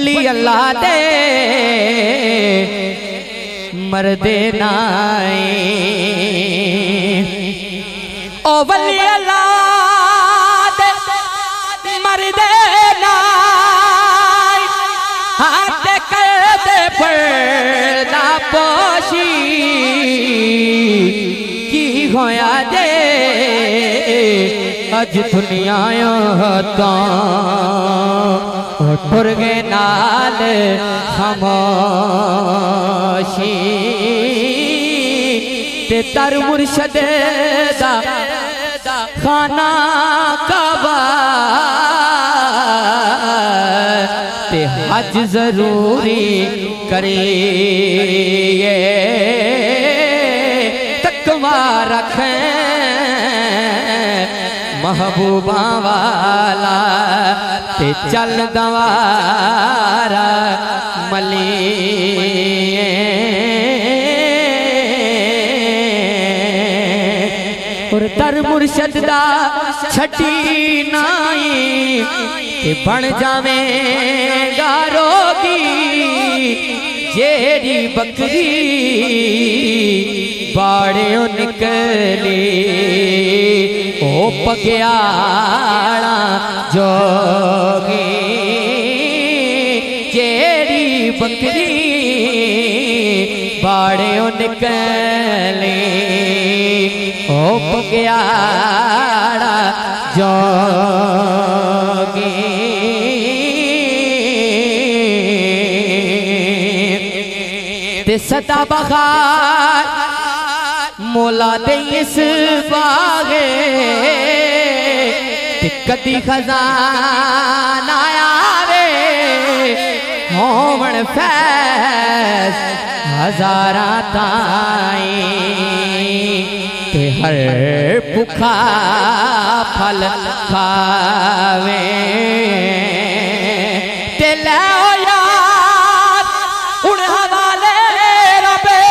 वली अल्लाह दे मरदे नाए, ओ वली अल्लाह दे मरदे नाए, हाथ करदे पर्दा पोशी की होया दे अज दुनिया तो टुर गए नाल खामोशी ते तर मुर्शद दा खाना काबा ते हज जरूरी करिए तकवा रखें महबूबा वाला ते चल दवारा मलिए और तर मुर्शद दा छठी नाई ते बन जावेगा रोगी जेरी बकरी बाड़े निकली ओ पग्याड़ा जोगी जेरी बकरी बाड़े निकली ओ पग्याड़ा जोगी ते सदा बहार मोला दे इस बागे ते कदी खजाना आवे होवन फैज हजारा ताई ते हर भुखा फल खावे ते ले यार उन हवाले रबे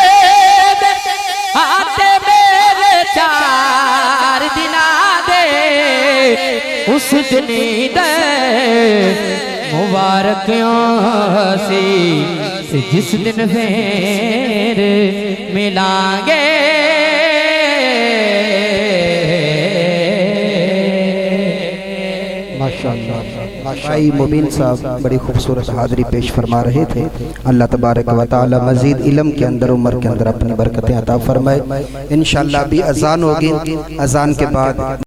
आते मेरे चार दिना दे उस दिन दे मुबारक सी जिस दिन फिर मिलांगे। भाई मुबीन साहब बड़ी खूबसूरत हाज़री पेश फरमा रहे थे। अल्लाह तबारक व तआला मज़ीद इल्म के अंदर उम्र के अंदर अपनी बरकतें अता फरमाए। इंशाअल्लाह भी अज़ान होगी, अज़ान के बाद